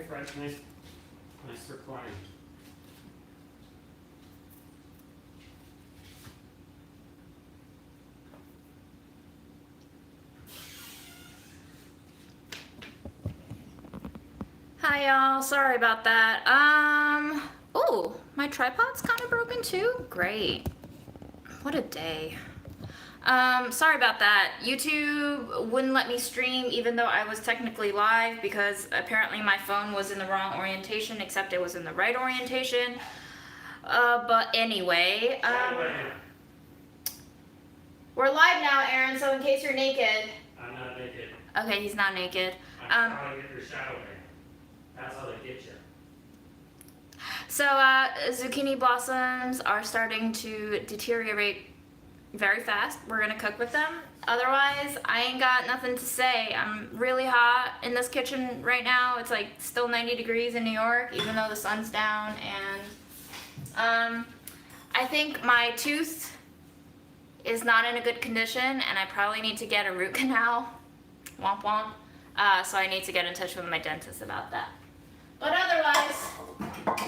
Fred. Nice recording. Hi y'all, sorry about that. Oh, my tripod's kind of broken too? Great. What a day. Sorry about that. YouTube wouldn't let me stream even though I was technically live because apparently my phone was in the wrong orientation, except it was in the right orientation. But anyway, we're live now, Aaron, so in case you're naked. I'm not naked. Okay, he's not naked. I'm trying to get your shadow in. That's how they get you. So, zucchini blossoms are starting to deteriorate very fast. We're gonna cook with them. Otherwise, I ain't got nothing to say. I'm really hot in this kitchen right now. It's like still 90 degrees in New York, even though the sun's down. And I think my tooth is not in a good condition, and I probably need to get a root canal. Womp womp. So I need to get in touch with my dentist about that. But otherwise,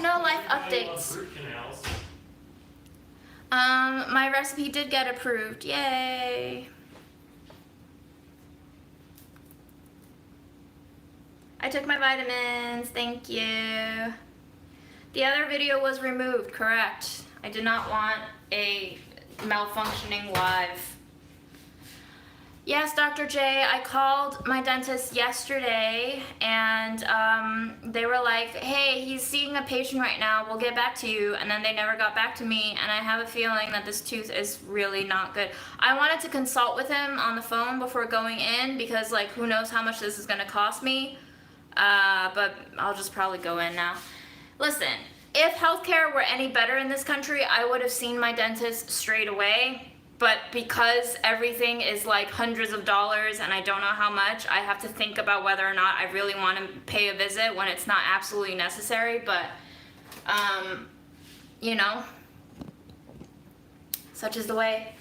no life updates. Root canals. My recipe did get approved. Yay! I took my vitamins. Thank you. The other video was removed, correct. I did not want a malfunctioning live. Yes, Dr. J, I called my dentist yesterday and they were like, hey, he's seeing a patient right now, we'll get back to you. And then they never got back to me, and I have a feeling that this tooth is really not good. I wanted to consult with him on the phone before going in because, like, who knows how much this is gonna cost me. But I'll just probably go in now. Listen, if healthcare were any better in this country, I would have seen my dentist straight away. But because everything is like hundreds of dollars and I don't know how much, I have to think about whether or not I really want to pay a visit when it's not absolutely necessary. But, you know, such is the way.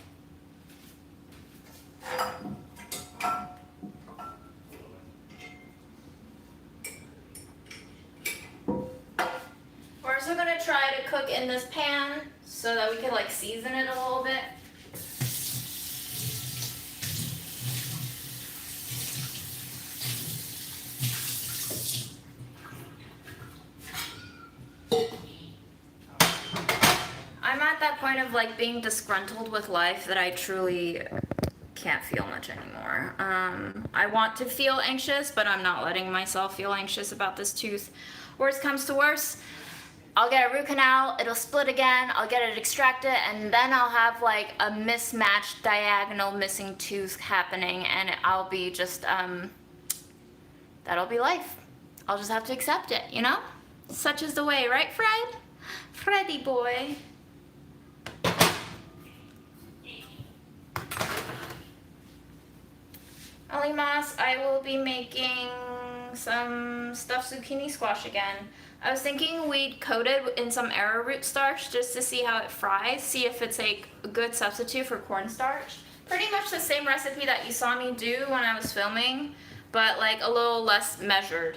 We're also going to try to cook in this pan so that we can like season it a little bit. I'm at that point of like being disgruntled with life that I truly can't feel much anymore. I want to feel anxious, but I'm not letting myself feel anxious about this tooth. Worst comes to worst, I'll get a root canal, it'll split again, I'll get it extracted, and then I'll have like a mismatched diagonal missing tooth happening, and I'll be just, that'll be life. I'll just have to accept it, you know? Such is the way, right, Fred? Freddy boy. Alimas, I will be making some stuffed zucchini squash again. I was thinking we'd coat it in some arrowroot starch just to see how it fries, see if it's like a good substitute for cornstarch. Pretty much the same recipe that you saw me do when I was filming, but like a little less measured.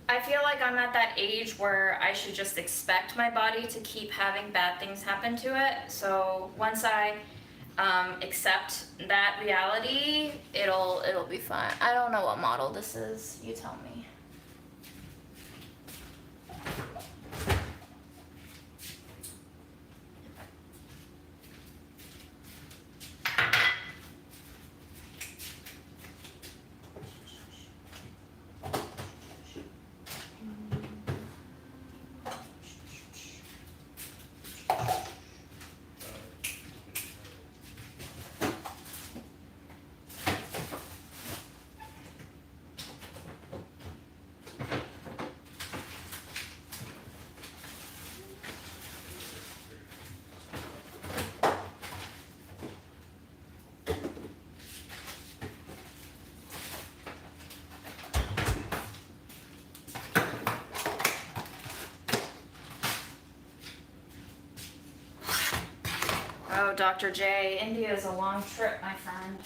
I feel like I'm at that age where I should just expect my body to keep having bad things happen to it. So once I accept that reality, it'll be fine. I don't know what model this is. You tell me. Dr. J. India is a long trip, my friend.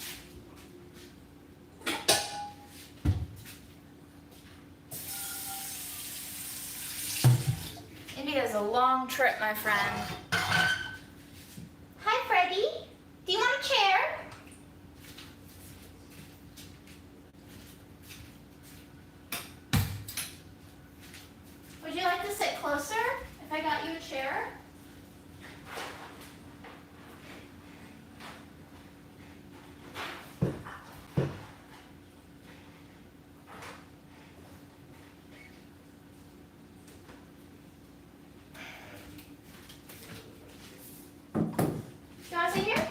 India is a long trip, my friend. Hi, Freddie. Do you want a chair? Would you like to sit closer if I got you a chair? You want to sit here?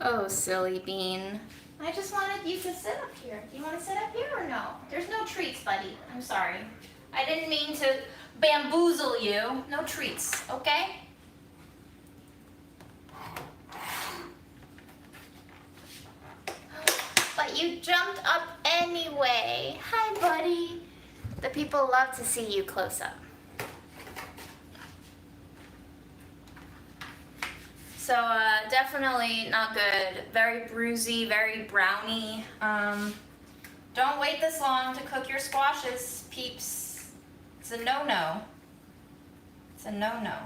Oh, silly bean. I just wanted you to sit up here. Do you want to sit up here or no? There's no treats, buddy. I'm sorry. I didn't mean to bamboozle you. No treats, okay? But you jumped up anyway. Hi, buddy. The people love to see you close up. So definitely not good. Very bruisey, very browny. Don't wait this long to cook your squashes, peeps. It's a no-no. It's a no-no.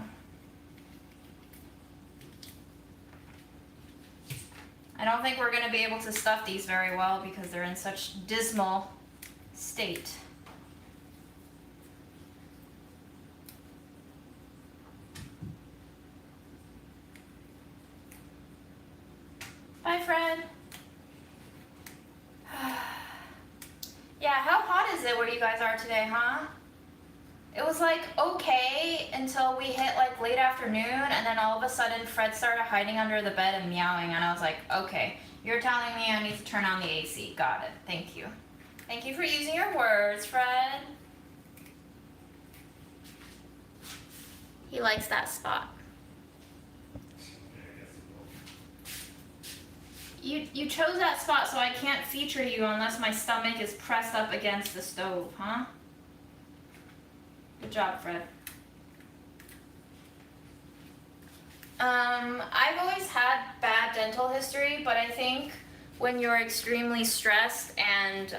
I don't think we're gonna be able to stuff these very well because they're in such dismal state. Bye, Fred. Yeah, how hot is it where you guys are today, huh? It was like okay until we hit like late afternoon, and then all of a sudden Fred started hiding under the bed and meowing, and I was like, okay, you're telling me I need to turn on the AC. Got it. Thank you. Thank you for using your words, Fred. He likes that spot. You chose that spot, so I can't feature you unless my stomach is pressed up against the stove, huh? Good job, Fred. I've always had bad dental history, but I think when you're extremely stressed and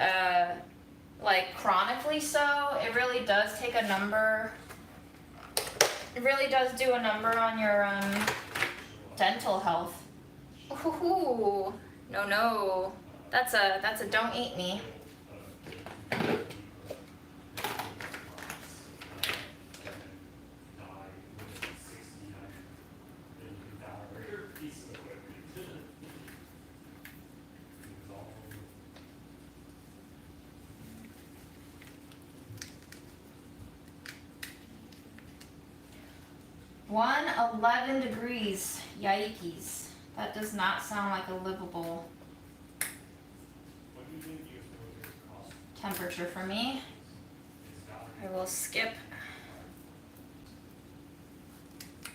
like chronically so, it really does take a number. It really does do a number on your dental health. Ooh, no. That's a don't eat me. One 11 degrees. Yikes. That does not sound like a livable temperature for me. I will skip.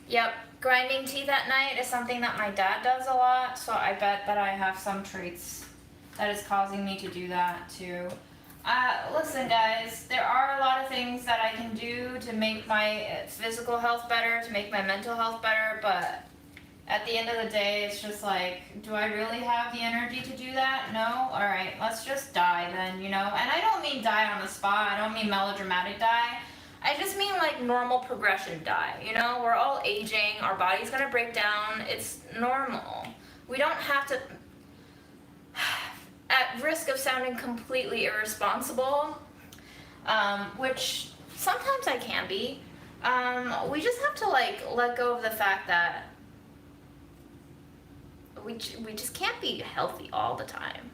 Yep, grinding teeth at night is something that my dad does a lot, so I bet that I have some traits that is causing me to do that too. Listen guys, there are a lot of things that I can do to make my physical health better, to make my mental health better, but at the end of the day, it's just like, do I really have the energy to do that? No? Alright, let's just die then, you know? And I don't mean die on the spot, I don't mean melodramatic die. I just mean like normal progression die, you know? We're all aging, our body's gonna break down, it's normal. We don't have to, at risk of sounding completely irresponsible, which sometimes I can be, we just have to like let go of the fact that we just can't be healthy all the time.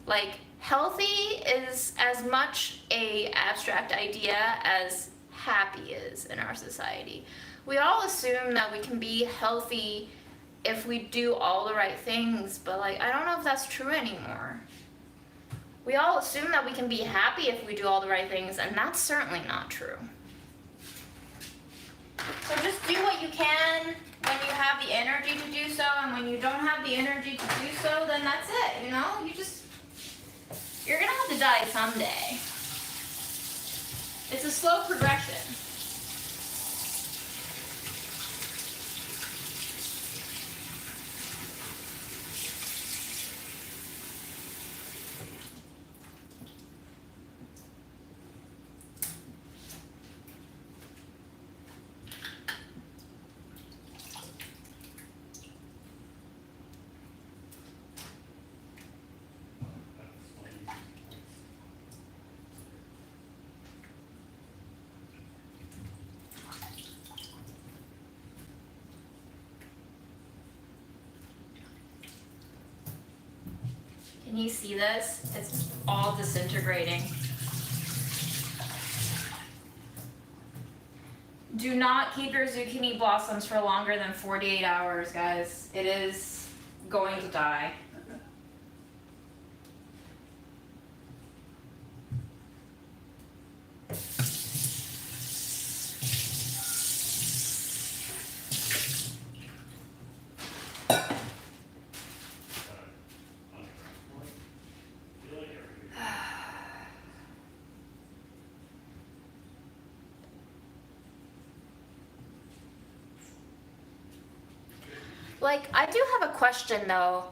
Like, healthy is as much a abstract idea as happy is in our society. We all assume that we can be healthy if we do all the right things, but like, I don't know if that's true anymore. We all assume that we can be happy if we do all the right things, and that's certainly not true. So just do what you can when you have the energy to do so, and when you don't have the energy to do so, then that's it, you know? You just You're gonna have to die someday. It's a slow progression. Can you see this? It's all disintegrating. Do not keep your zucchini blossoms for longer than 48 hours, guys. It is going to die. Like, I do have a question though.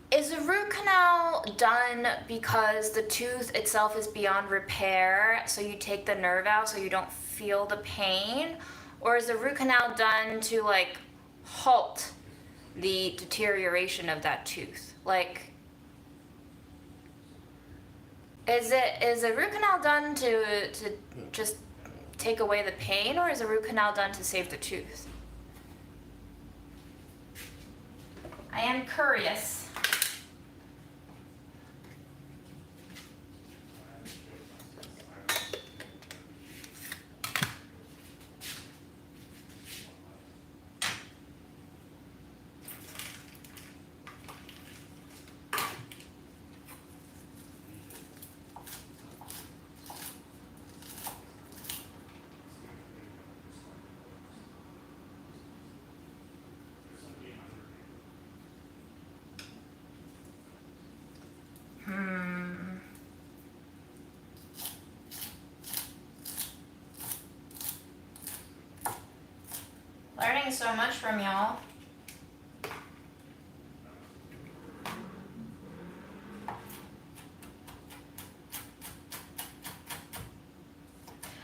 Is the root canal done because the tooth itself is beyond repair, so you take the nerve out so you don't feel the pain? Or is the root canal done to like halt the deterioration of that tooth? Like, is the root canal done to just take away the pain, or is the root canal done to save the tooth? I am curious. Learning so much from y'all.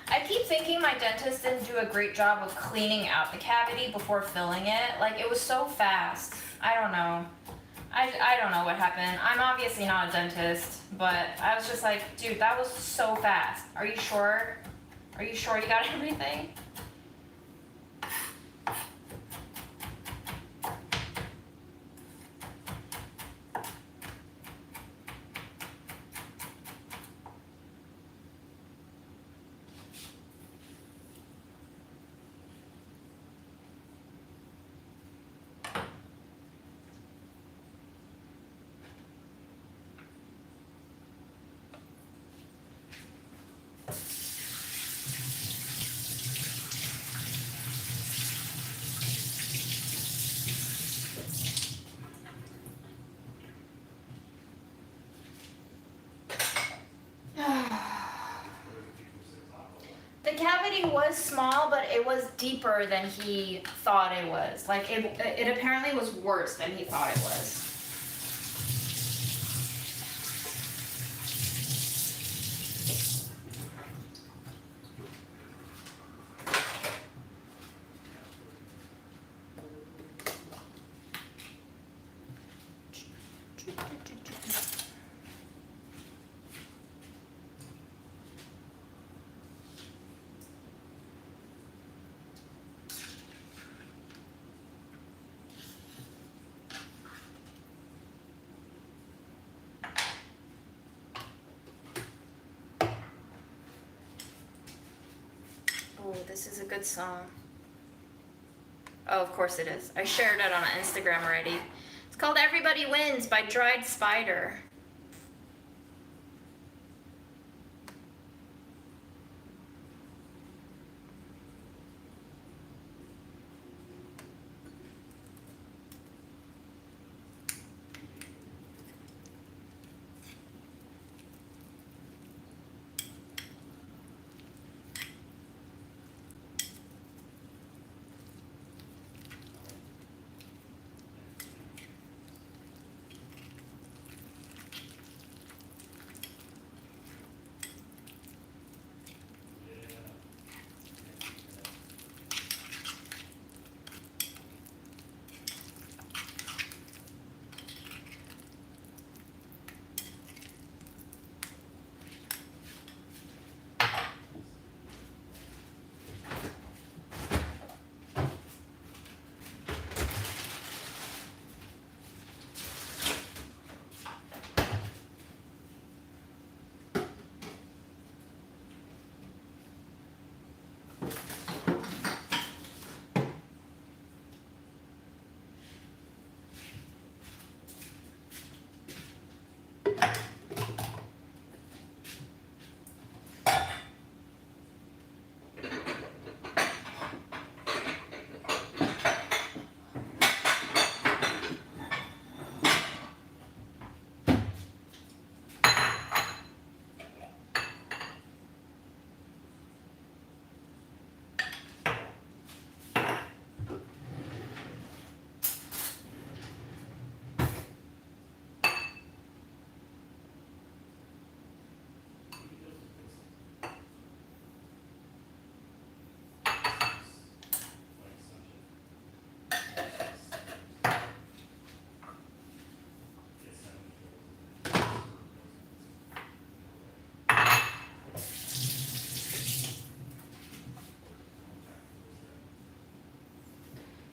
I keep thinking my dentist didn't do a great job of cleaning out the cavity before filling it. Like, it was so fast. I don't know. I don't know what happened. I'm obviously not a dentist, but I was just like, dude, that was so fast. Are you sure? Are you sure you got everything? The cavity was small, but it was deeper than he thought it was. Like, it apparently was worse than he thought it was. Oh, this is a good song. Oh, of course it is. I shared it on Instagram already. It's called Everybody Wins by Dried Spider.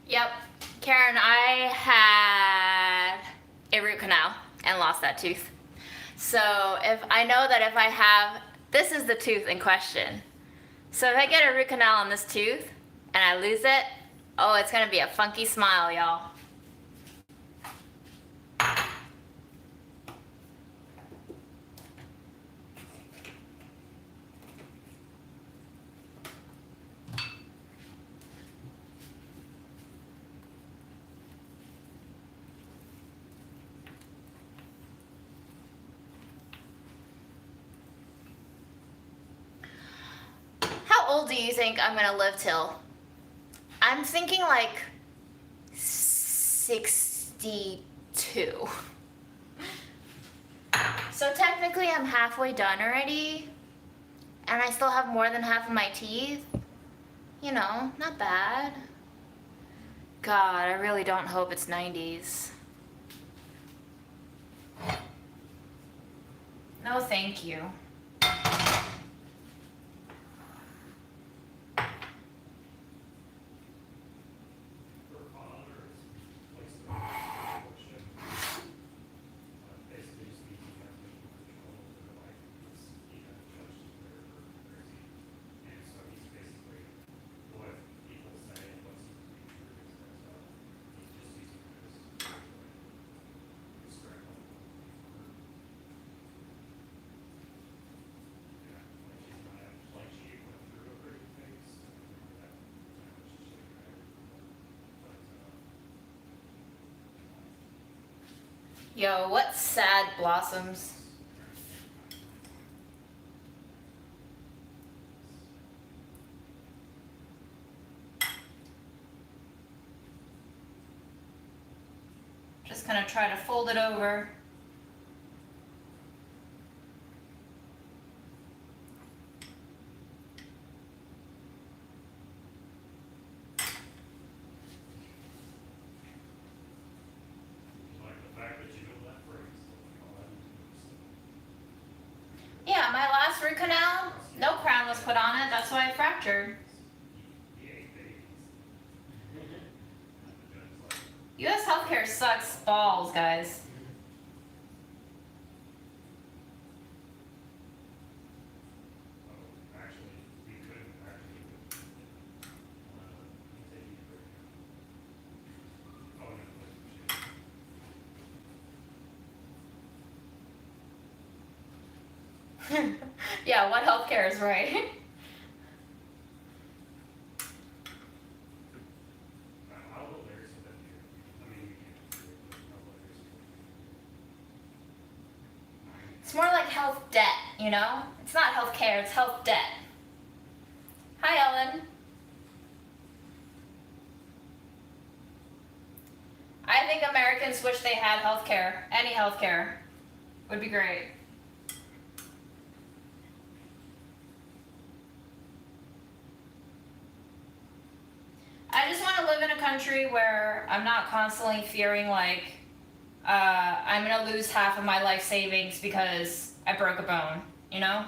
Yep. Karen, I had a root canal and lost that tooth. So if I know that if I have, this is the tooth in question. So if I get a root canal on this tooth and I lose it, oh, it's gonna be a funky smile, y'all. How old do you think I'm gonna live till? I'm thinking like 62. So technically I'm halfway done already, and I still have more than half of my teeth. You know, not bad. God, I really don't hope it's 90s. No, thank you. Yo, what sad blossoms. Just gonna try to fold it over. Yeah, my last root canal, no crown was put on it. That's why I fractured. U.S. healthcare sucks balls, guys. Yeah, what healthcare is right? It's more like health debt, you know? It's not healthcare, it's health debt. Hi, Ellen. I think Americans wish they had healthcare. Any healthcare would be great. I just want to live in a country where I'm not constantly fearing like I'm gonna lose half of my life savings because I broke a bone, you know?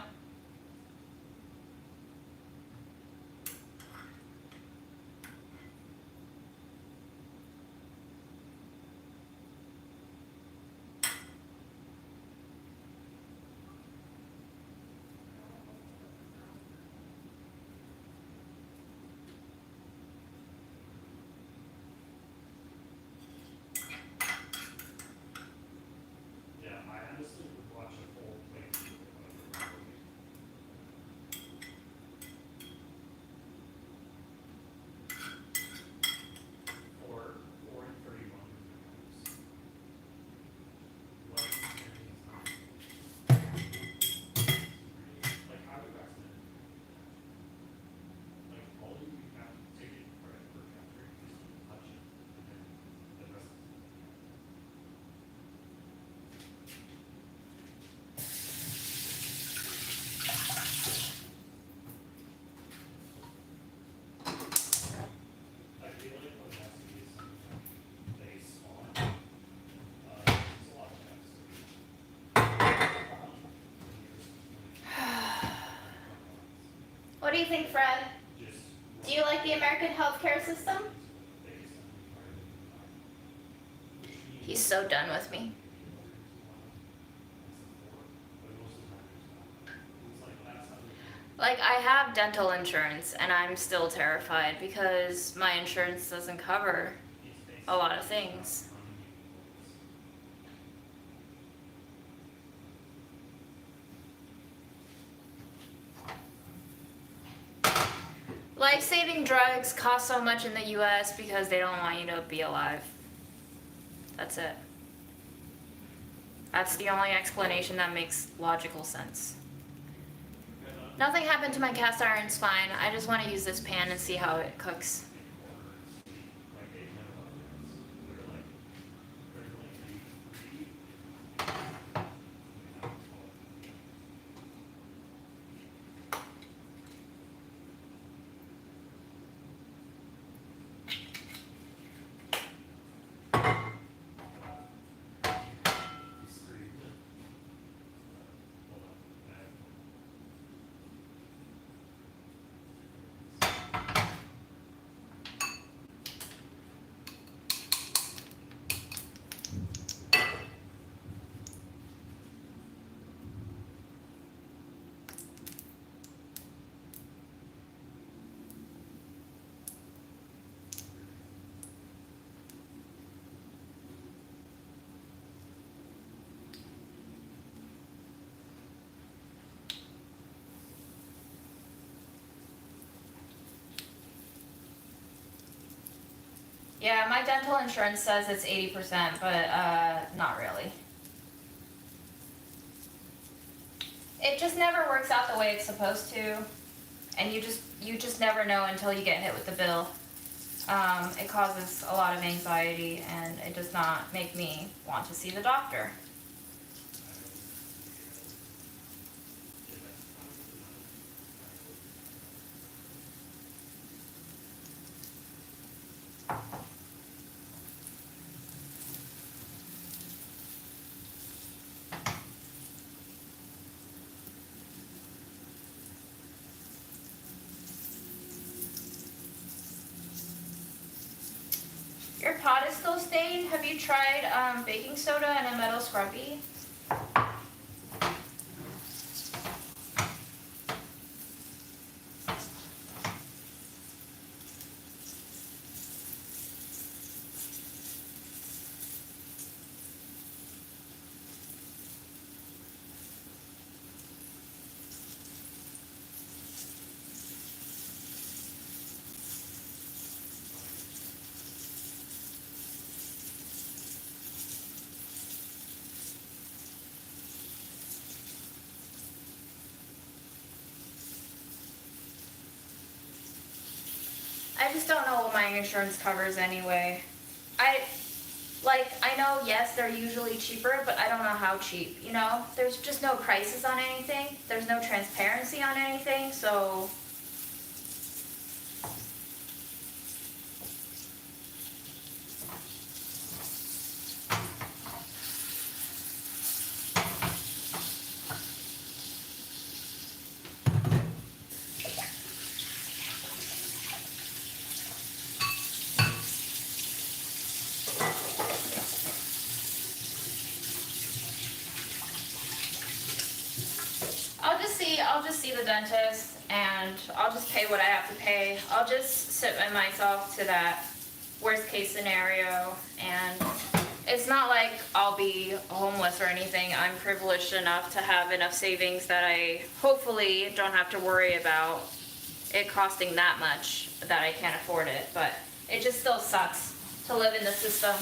What do you think, Fred? Do you like the American healthcare system? He's so done with me. Like, I have dental insurance and I'm still terrified because my insurance doesn't cover a lot of things. Life-saving drugs cost so much in the US because they don't want you to be alive. That's it. That's the only explanation that makes logical sense. Nothing happened to my cast iron spine. I just want to use this pan and see how it cooks. Yeah, my dental insurance says it's 80%, but not really. It just never works out the way it's supposed to, and you just never know until you get hit with the bill. It causes a lot of anxiety, and it does not make me want to see the doctor. Your pot is still stained. Have you tried baking soda and a metal scrubby? I just don't know what my insurance covers anyway. I know, yes, they're usually cheaper, but I don't know how cheap, you know? There's just no prices on anything. There's no transparency on anything, so... I'll just see the dentist and I'll just pay what I have to pay. I'll just submit myself to that worst case scenario, and it's not like I'll be homeless or anything. I'm privileged enough to have enough savings that I hopefully don't have to worry about it costing that much that I can't afford it, but it just still sucks to live in the system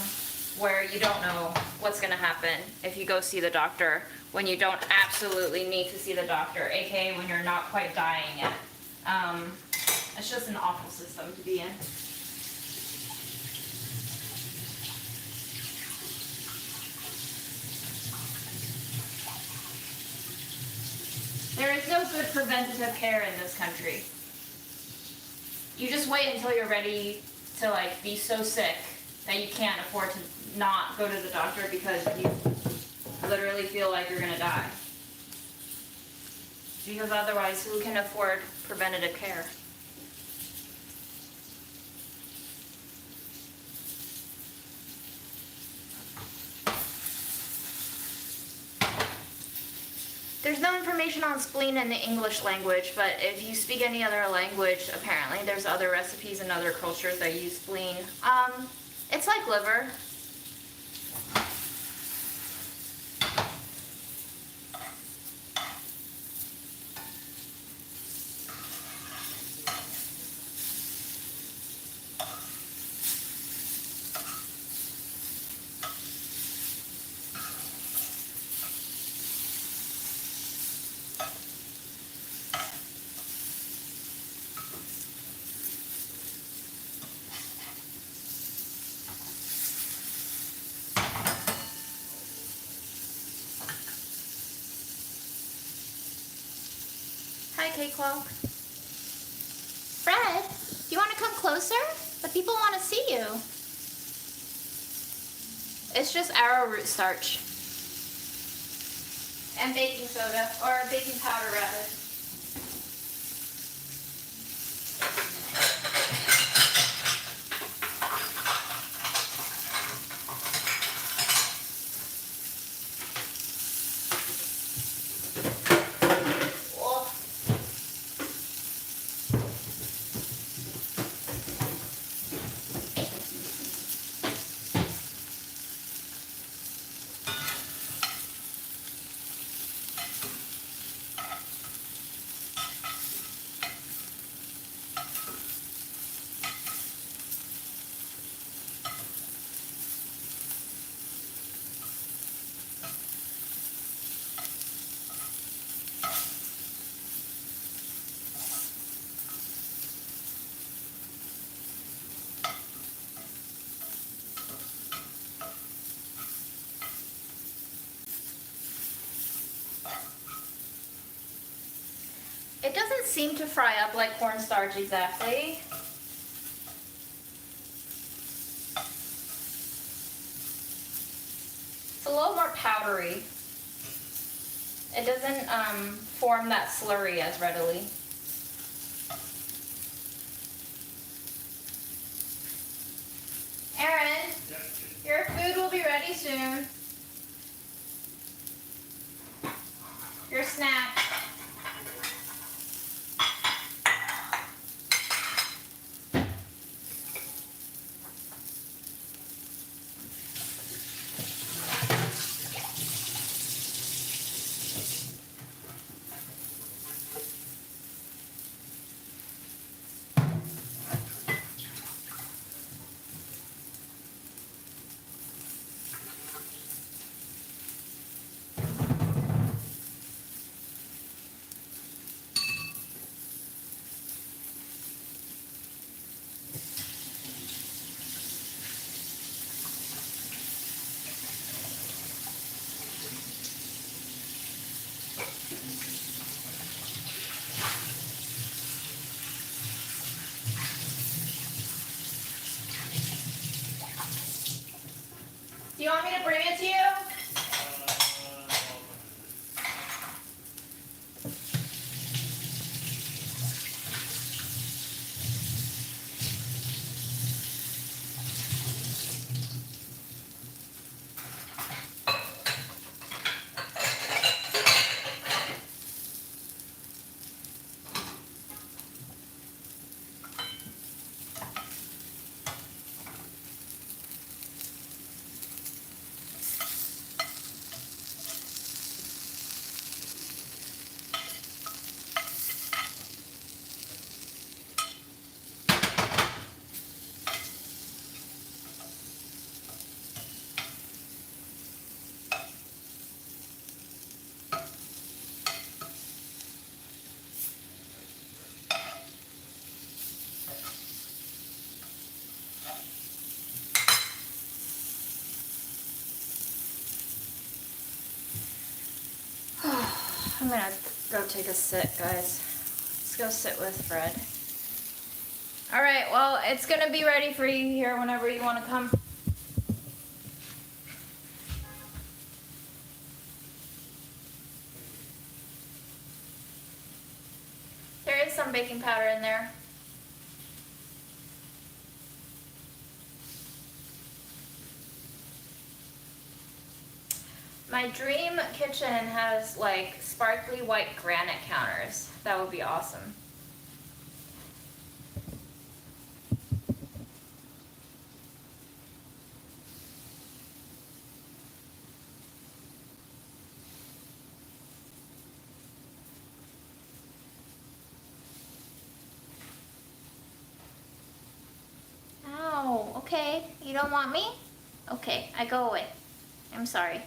where you don't know what's going to happen if you go see the doctor when you don't absolutely need to see the doctor, aka when you're not quite dying yet. It's just an awful system to be in. There is no good preventative care in this country. You just wait until you're ready to be so sick that you can't afford to not go to the doctor because you literally feel like you're gonna die. Because otherwise, who can afford preventative care? There's no information on spleen in the English language, but if you speak any other language, apparently there's other recipes in other cultures that use spleen. It's like liver. Hi, Cakewalk. Fred, do you want to come closer? The people want to see you. It's just arrowroot starch. And baking soda, or baking powder rather. It doesn't seem to fry up like cornstarch exactly. It's a little more powdery. It doesn't form that slurry as readily. Aaron, your food will be ready soon. Your snack. Do you want me to bring it to you? I'm gonna go take a sit, guys. Let's go sit with Fred. Alright, well, it's gonna be ready for you here whenever you want to come. There is some baking powder in there. My dream kitchen has like sparkly white granite counters. That would be awesome. Ow, okay. You don't want me? Okay, I go away. I'm sorry.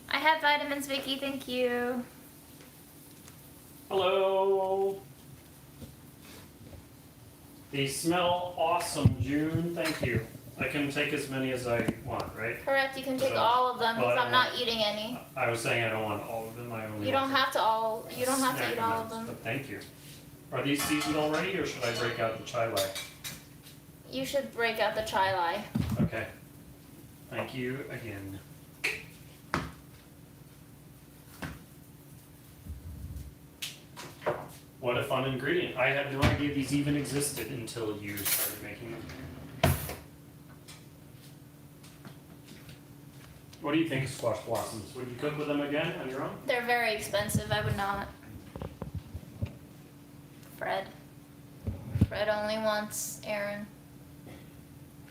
I have vitamins, Vicky, thank you. Hello. They smell awesome, June. Thank you. I can take as many as I want, right? Correct, you can take So- all of them well, I because don't I'm not eating any. I was saying I don't want all of them. I only You don't want have to all, you don't have to snack eat all of amounts, them. But thank you. Are these seasoned already, or should I break out the chai lye? You should break out the chai lye. Okay. Thank you again. What a fun ingredient. I had no idea these even existed until you started making them. What do you think, squash blossoms? Would you cook with them again on your own? They're very expensive, I would not. Fred. Fred only wants Aaron.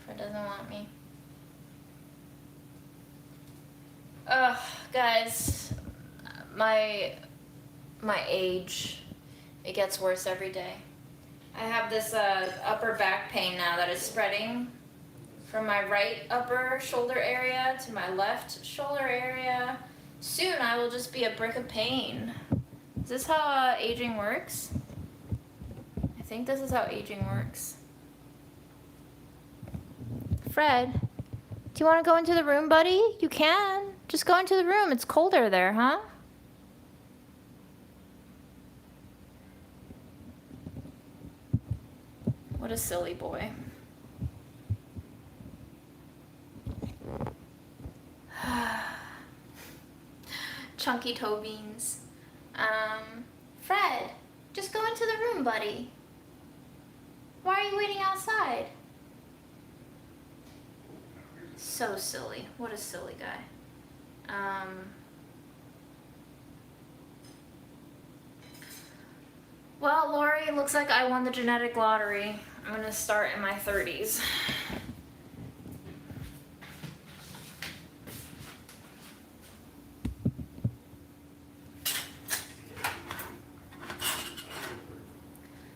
Fred doesn't want me. Ugh, guys, my age, it gets worse every day. I have this upper back pain now that is spreading from my right upper shoulder area to my left shoulder area. Soon I will just be a brick of pain. Is this how aging works? I think this is how aging works. Fred, do you want to go into the room, buddy? You can. Just go into the room. It's colder there, huh? What a silly boy. Chunky toe beans. Fred, just go into the room, buddy. Why are you waiting outside? So silly. What a silly guy. Well, Lori, it looks like I won the genetic lottery. I'm gonna start in my 30s.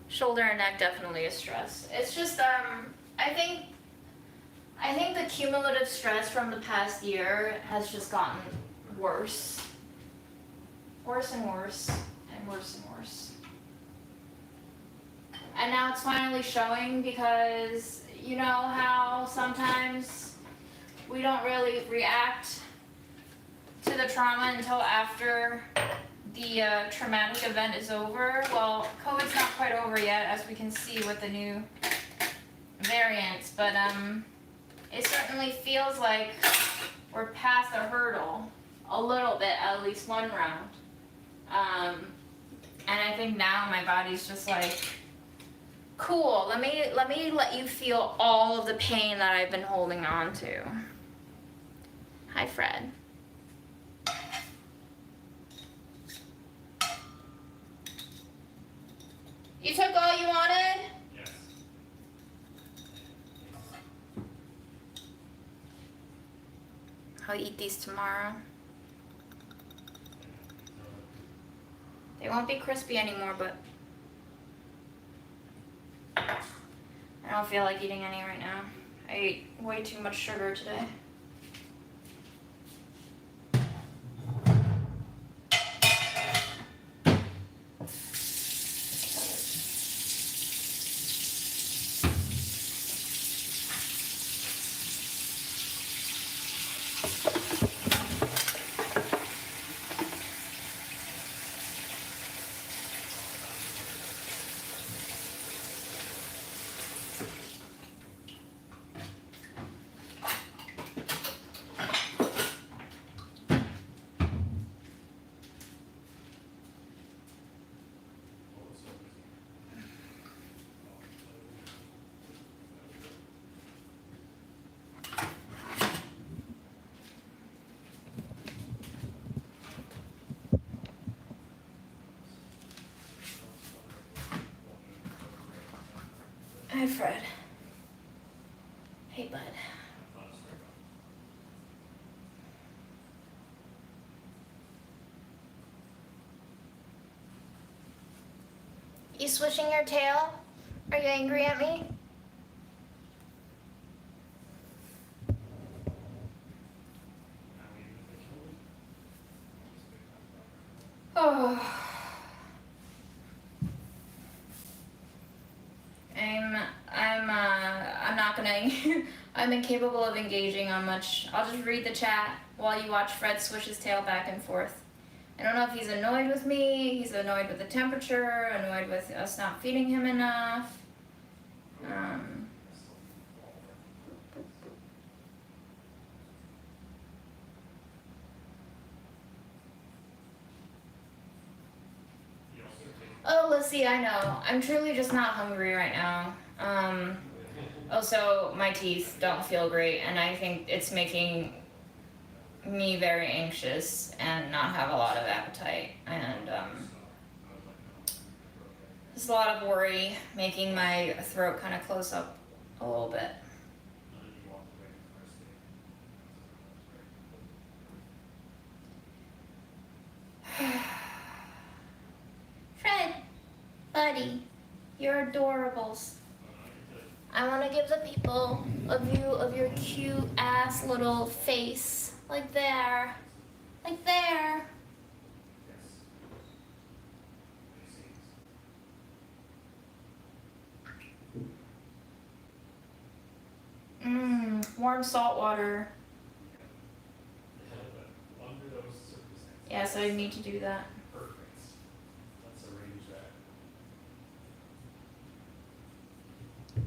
Shoulder and neck definitely is stress. It's just, I think the cumulative stress from the past year has just gotten worse. Worse and worse, and worse and worse. And now it's finally showing because you know how sometimes we don't really react to the trauma until after the traumatic event is over. Well, COVID's not quite over yet, as we can see with the new variants, but it certainly feels like we're past the hurdle a little bit, at least one round. And I think now my body's just like, cool, let me let you feel all of the pain that I've been holding on to. Hi, Fred. You took all you wanted? Yes. I'll eat these tomorrow. They won't be crispy anymore, but I don't feel like eating any right now. I ate way too much sugar today. Hi, Fred. Hey, bud. You swishing your tail? Are you angry at me? Oh. I'm not gonna, I'm incapable of engaging on much. I'll just read the chat while you watch Fred swish his tail back and forth. I don't know if he's annoyed with me, he's annoyed with the temperature, annoyed with us not feeding him enough. Oh, Lissy, I know. I'm truly just not hungry right now. Also, my teeth don't feel great, and I think it's making me very anxious and not have a lot of appetite. And there's a lot of worry making my throat kind of close up a little bit. Fred, buddy, you're adorables. I want to give the people a view of your cute ass little face. Like there. Like there. Warm salt water. Yes, I need to do that.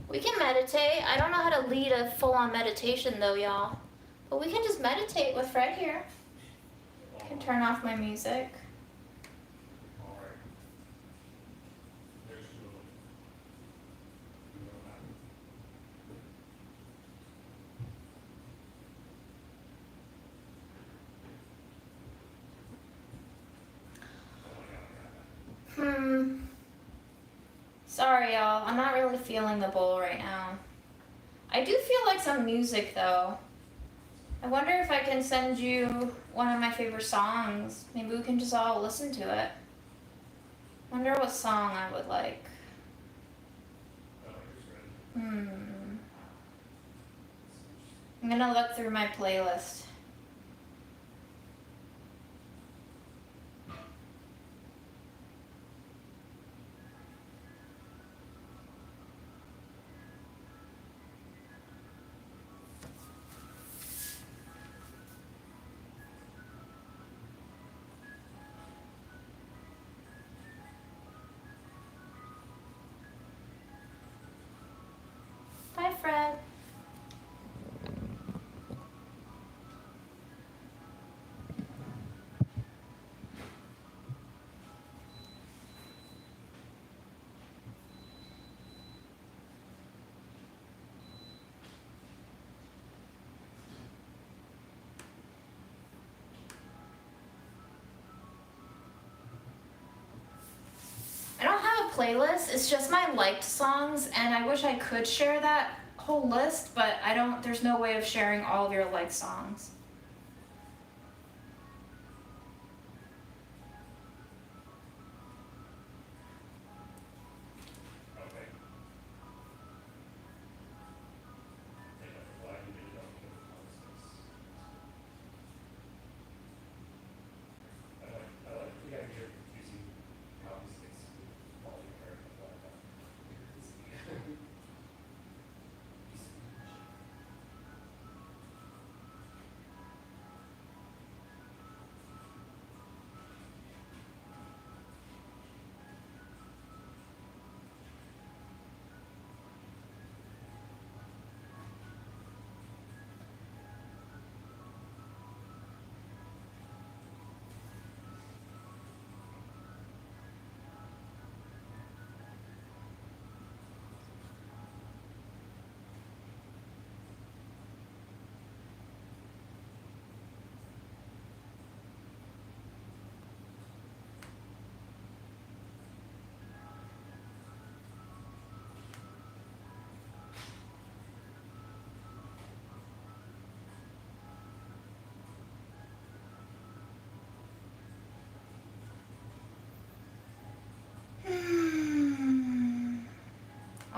We can meditate. I don't know how to lead a full-on meditation though, y'all. But we can just meditate with Fred here. I can turn off my music. Sorry, y'all. I'm not really feeling the bowl right now. I do feel like some music, though. I wonder if I can send you one of my favorite songs. Maybe we can just all listen to it. Wonder what song I would like. I'm gonna look through my playlist. Bye, Fred. I don't have a playlist, it's just my liked songs, and I wish I could share that whole list, but there's no way of sharing all of your liked songs.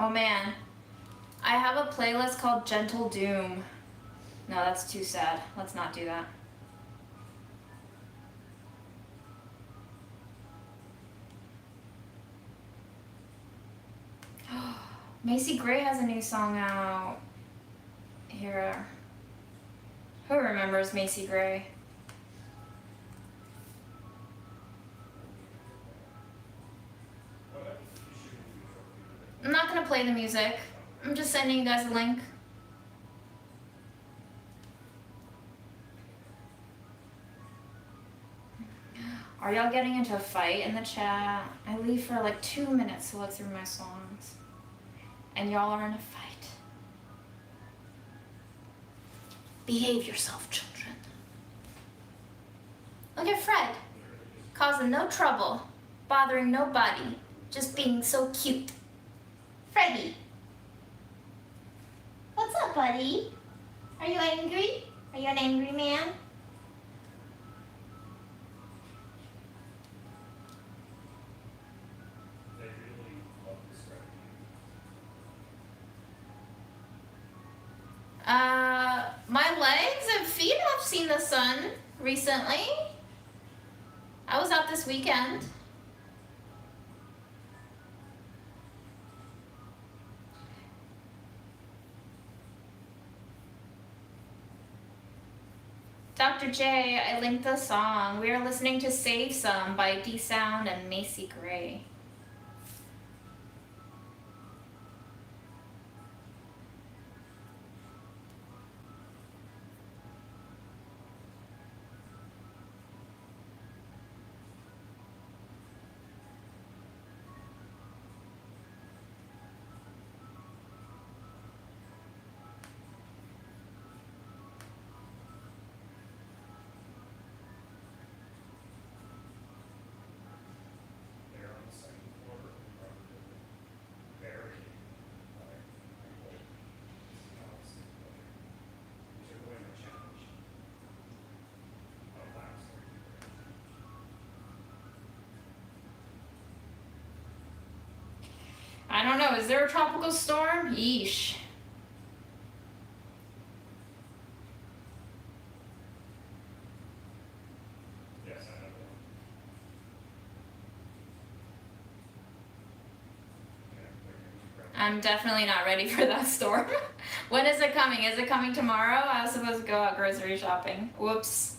Oh man. I have a playlist called Gentle Doom. No, that's too sad. Let's not do that. Macy Gray has a new song out. Here. Who remembers Macy Gray? I'm not gonna play the music. I'm just sending you guys a link. Are y'all getting into a fight in the chat? I leave for like 2 minutes to look through my songs. And y'all are in a fight. Behave yourself, children. Look at Fred. Causing no trouble. Bothering nobody. Just being so cute. Freddy. What's up, buddy? Are you angry? Are you an angry man? My legs and feet have seen the sun recently. I was out this weekend. Dr. J, I linked the song. We are listening to Save Some by D Sound and Macy Gray. I don't know, is there a tropical storm? Yeesh. Yes, I have one. I'm definitely not ready for that storm. When is it coming? Is it coming tomorrow? I was supposed to go out grocery shopping. Whoops.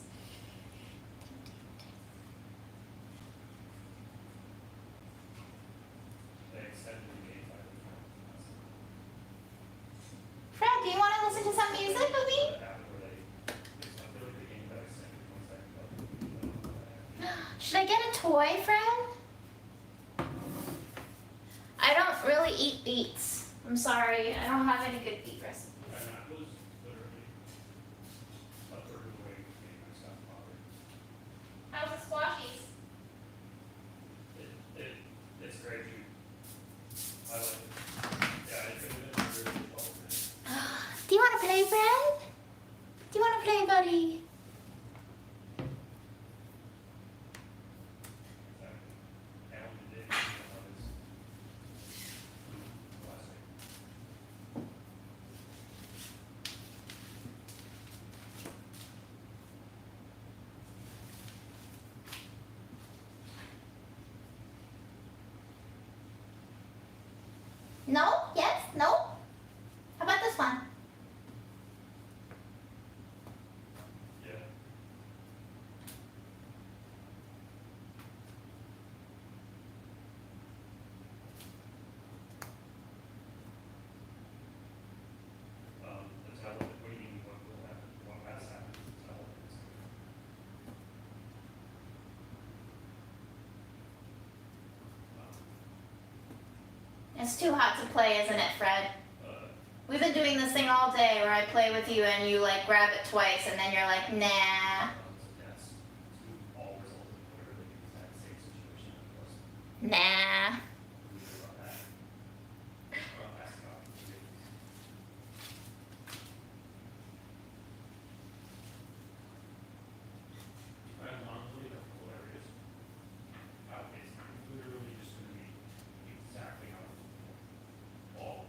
Fred, do you want to listen to some music with me? Should I get a toy, Fred? I don't really eat beets. I'm sorry, I don't have any good beet recipes. How's the squashies? It's great. I like it. Yeah, it could have been really well. Do you want to play, Fred? Do you want to play, buddy? No? Yes? No? How about this one? Yeah. The tablet, what do you mean, what will happen, what has happened to the tablet? It's too hot to play, isn't it, Fred? We've been doing this thing all day where I play with you and you like grab it twice and then you're like, nah. That's all result in literally the exact same situation that was. Nah. About that. Ask about it. Honestly, that's hilarious. It's literally just going to be exactly how it was before. All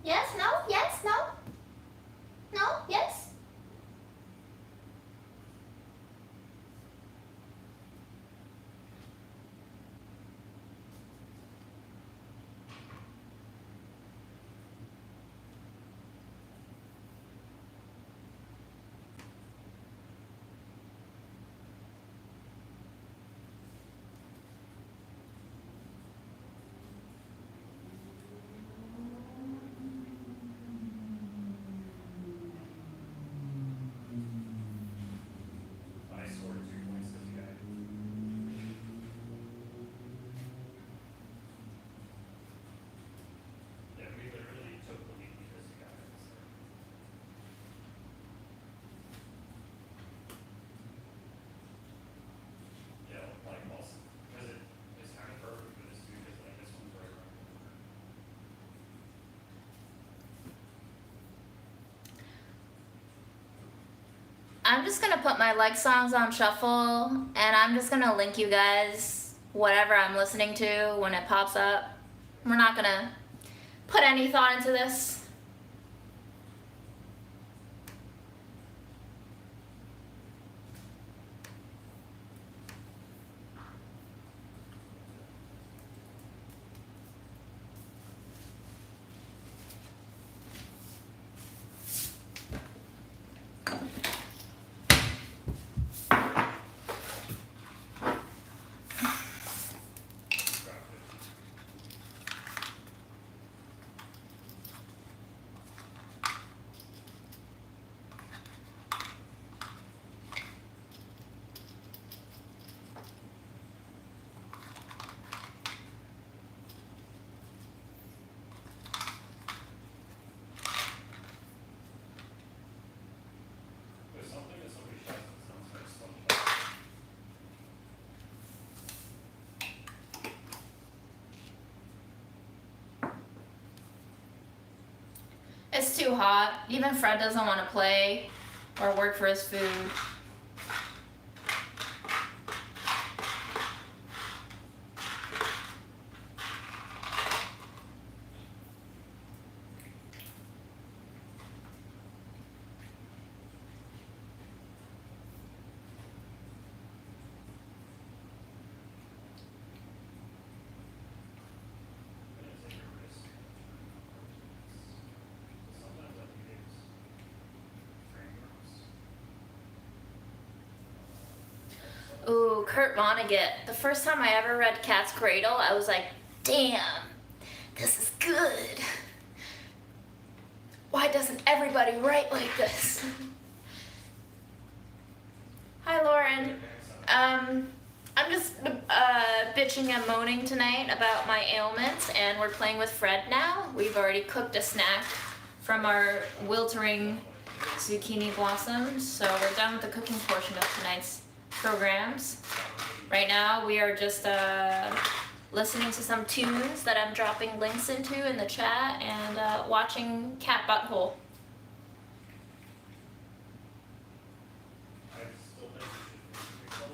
Yes, no, yes, no. No, yes. I scored 2 points this guy. Yeah, we literally took the lead because he got it. Yeah, like also, because it's kind of perfect for this too, because like this one's right around the corner. I'm just gonna put my like songs on shuffle and I'm just gonna link you guys whatever I'm listening to when it pops up. We're not gonna put any thought into this. Drop 50. There's something that somebody shouts that sounds like SpongeBob. It's too hot. Even Fred doesn't want to play or work for his food. I'm gonna take a risk. Sometimes I think it's frameworks. Ooh, Kurt Vonnegut. The first time I ever read Cat's Cradle, I was like, damn, this is good. Why doesn't everybody write like this? Hi, Lauren. I'm just bitching and moaning tonight about my ailments, and we're playing with Fred now. We've already cooked a snack from our wiltering zucchini blossoms, so we're done with the cooking portion of tonight's programs. Right now, we are just listening to some tunes that I'm dropping links into in the chat and watching Cat Butthole. I still think we should be close.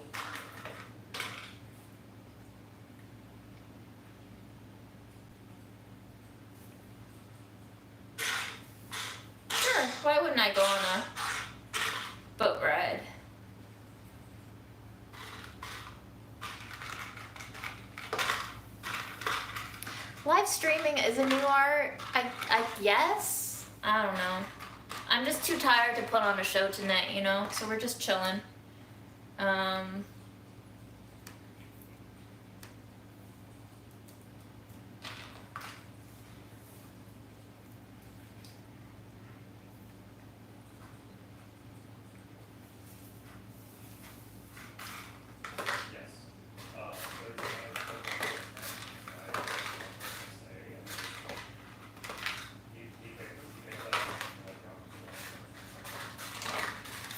Sure, why wouldn't I go on a boat ride? Live streaming is a new art, I guess? I don't know. I'm just too tired to put on a show tonight, you know? So we're just chilling. Yes.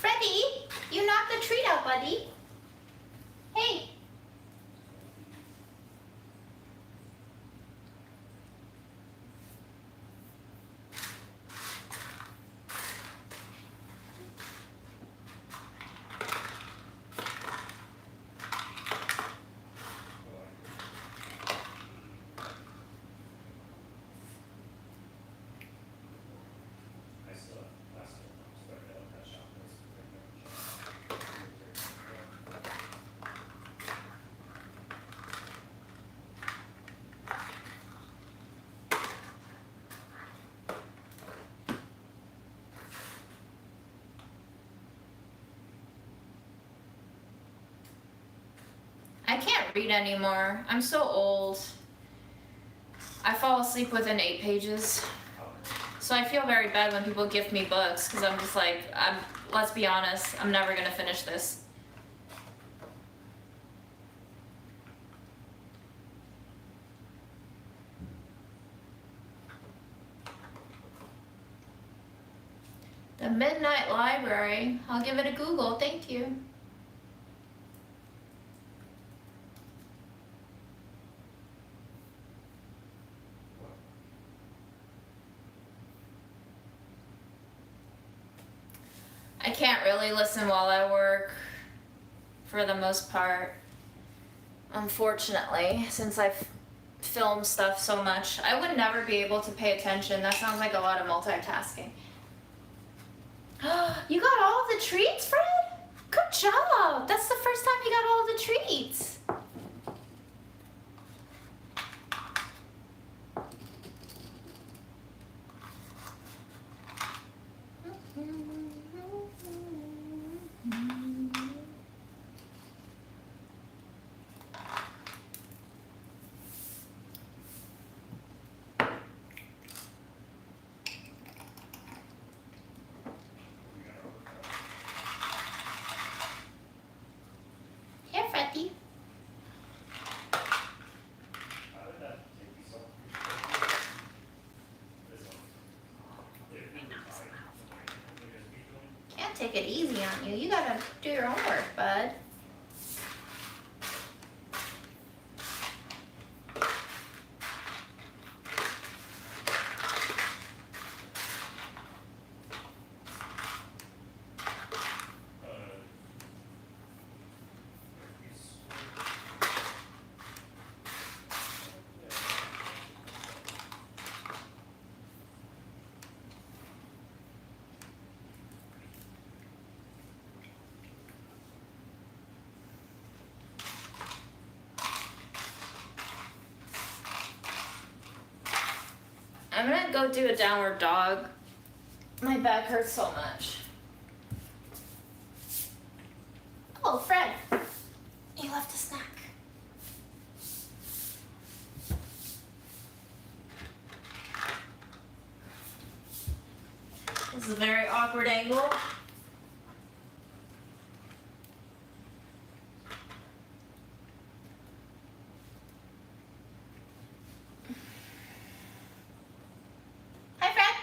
Freddy, you knocked the treat out, buddy. read anymore. I'm so old. I fall asleep within 8 pages. So I feel very bad when people gift me books because I'm just like, let's be honest, I'm never gonna finish this. The Midnight Library. I'll give it a Google, thank you. I can't really listen while I work, for the most part. Unfortunately, since I've filmed stuff so much. I would never be able to pay attention. That sounds like a lot of multitasking. You got all the treats, Fred? Good job. That's the first time you got all the treats. Here, Freddy. How did that take you so? This one. If we were tied, what would you guys be doing? Can't take it easy on you. You gotta do your own work, bud. I'm gonna go do a downward dog. My back hurts so much. Oh, Fred. You left a snack. This is a very awkward angle. Hi, Fred.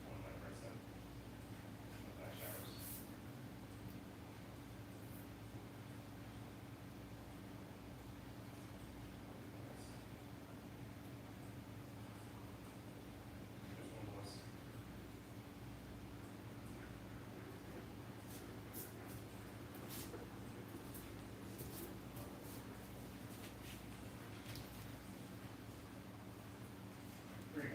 One of my friends said, back showers. There's one was. Three.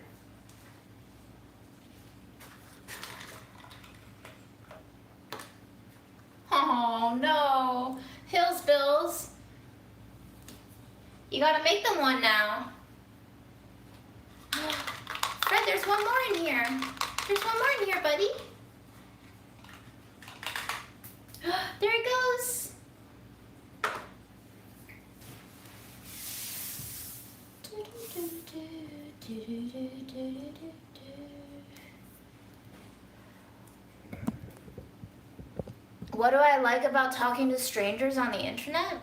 Oh no. Hills Bills. You gotta make them one now. Fred, there's one more in here. There's one more in here, buddy. There it goes. What do I like about talking to strangers on the internet?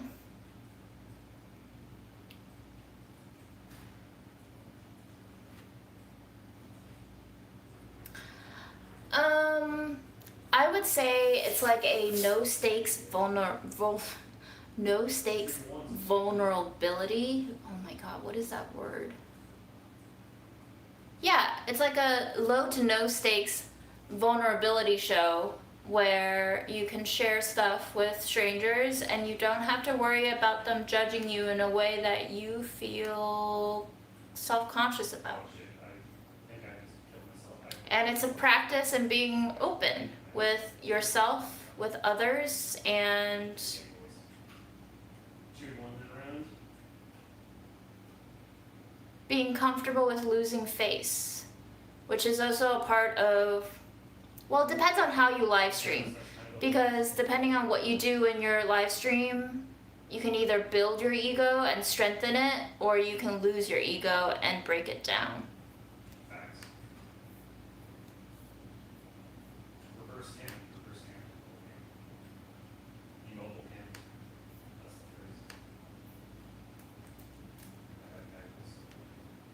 I would say it's like a no stakes vulnerability. Oh my god, what is that word? Yeah, it's like a low to no stakes vulnerability show where you can share stuff with strangers and you don't have to worry about them judging you in a way that you feel self-conscious about. I think I just killed myself. And it's a practice in being open with yourself, with others, and Cheered one around. being comfortable with losing face, which is also a part of, well, it depends on how you live stream, because depending on what you do in your live stream, you can either build your ego and strengthen it, or you can lose your ego and break it down. Facts. Reverse cam. Immobile cam. That's the phrase. That guy was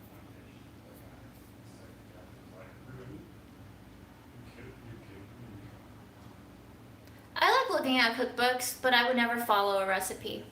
on pitch. That guy was like, really? You kid. I like looking at cookbooks, but I would never follow a recipe.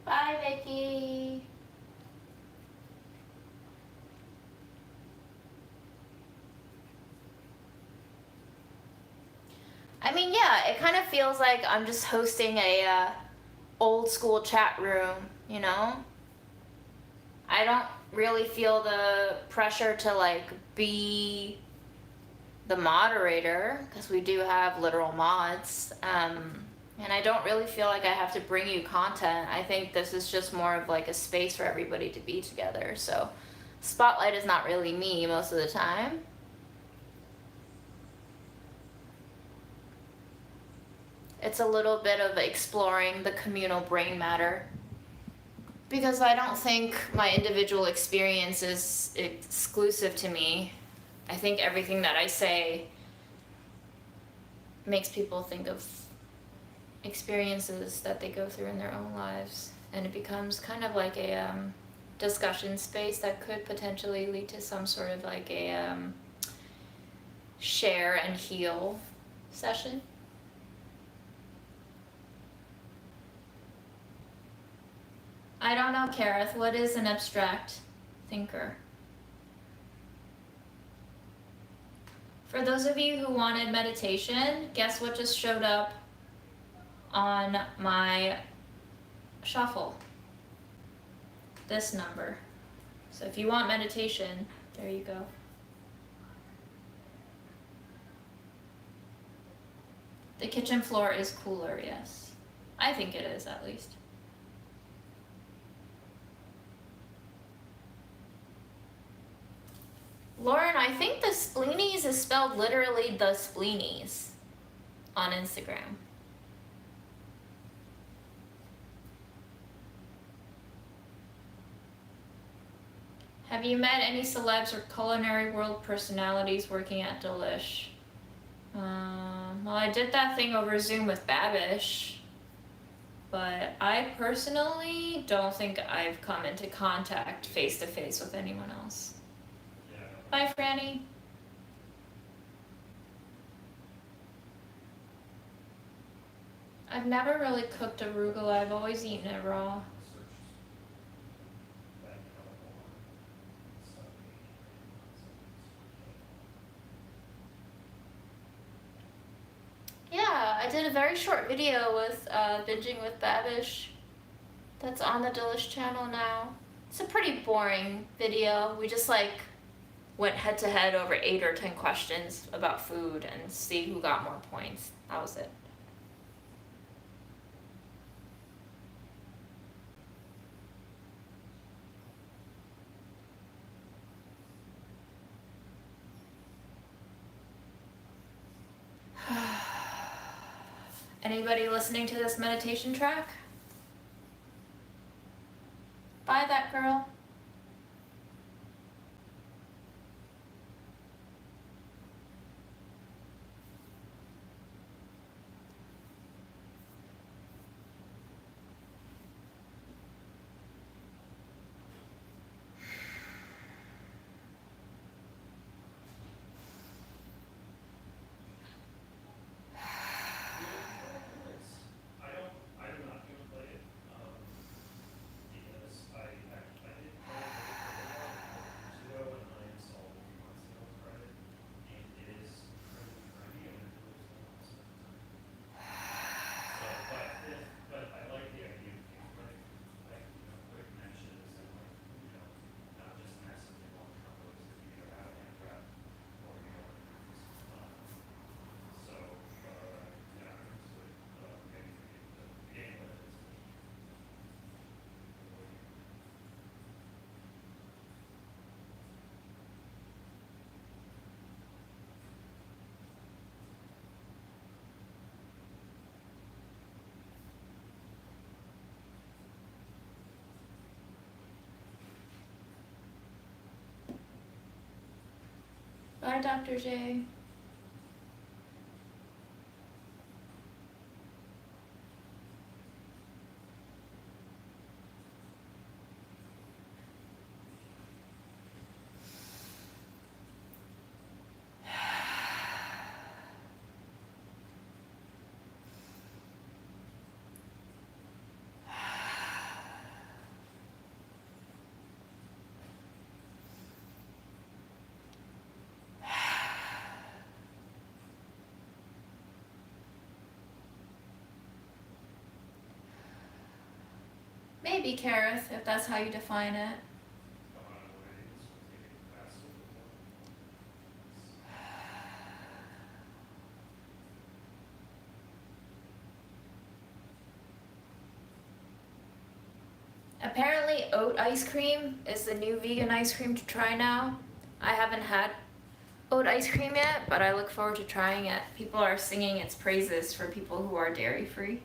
Bye, Vicky. I mean, yeah, it kind of feels like I'm just hosting a old school chat room, you know? I don't really feel the pressure to like be the moderator, because we do have literal mods. And I don't really feel like I have to bring you content. I think this is just more of like a space for everybody to be together. So spotlight is not really me most of the time. It's a little bit of exploring the communal brain matter, because I don't think my individual experience is exclusive to me. I think everything that I say makes people think of experiences that they go through in their own lives, and it becomes kind of like a discussion space that could potentially lead to some sort of like a share and heal session. I don't know, Kareth, what is an abstract thinker? For those of you who wanted meditation, guess what just showed up on my shuffle? This number. So if you want meditation, there you go. The kitchen floor is cooler, yes. I think it is, at least. Lauren, I think the spleenies is spelled literally the spleenies on Instagram. Have you met any celebs or culinary world personalities working at Delish? Well, I did that thing over Zoom with Babish, but I personally don't think I've come into contact face to face with anyone else. Yeah. Bye, Franny. I've never really cooked arugula. I've always eaten it raw. Yeah, I did a very short video with binging with Babish. That's on the Delish channel now. It's a pretty boring video. We just like went head to head over 8 or 10 questions about food and see who got more points. That was it. Anybody listening to this meditation track? Bye, that girl. I do not even play it, because I did play it for a little while, years ago, and I installed it a few months ago, tried it, and it is pretty trendy, and it really is not so, but I like the idea of things like, quick mentions and like, not just massively long combos that you either have and grab or, so, yeah, it's like, maybe the game with it. Bye, Dr. J. Maybe, Kareth, if that's how you define it. Apparently, oat ice cream is the new vegan ice cream to try now. I haven't had oat ice cream yet, but I look forward to trying it. People are singing its praises for people who are dairy free.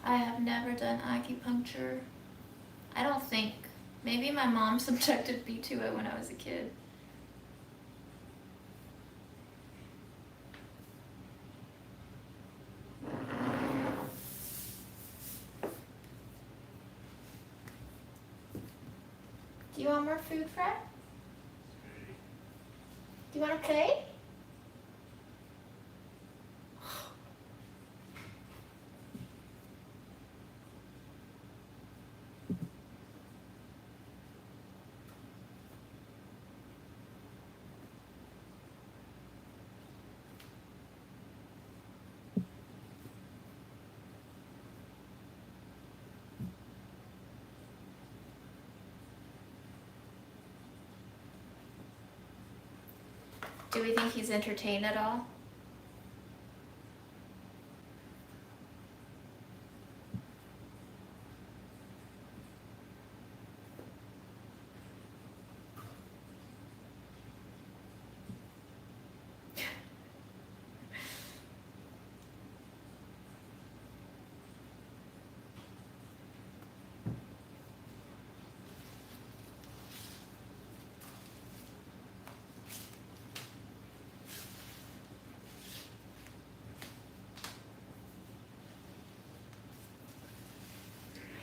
I have never done acupuncture. I don't think. Maybe my mom subjected me to it when I was a kid. Do you want more food, Fred? Do you want to play? Do we think he's entertained at all?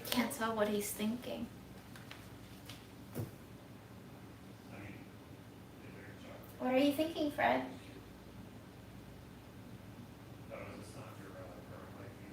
I can't tell what he's thinking. I mean, if they're chocolate, What are you thinking, Fred? that was just not your current life visa.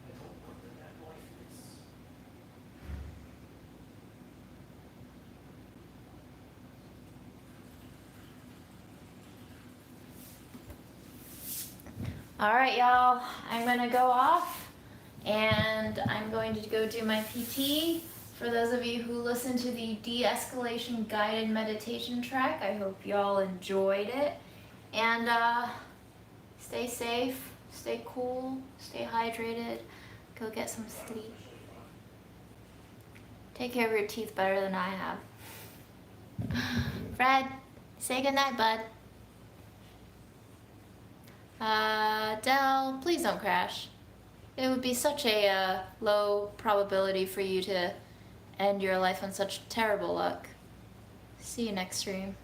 I don't want that life is. All right, y'all. I'm gonna go off, and I'm going to go do my PT. For those of you who listened to the de-escalation guided meditation track, I hope y'all enjoyed it. And stay safe, stay cool, stay hydrated. Go get some sleep. Take care of your teeth better than I have. Fred, say goodnight, bud. Del, please don't crash. It would be such a low probability for you to end your life on such terrible luck. See you next stream.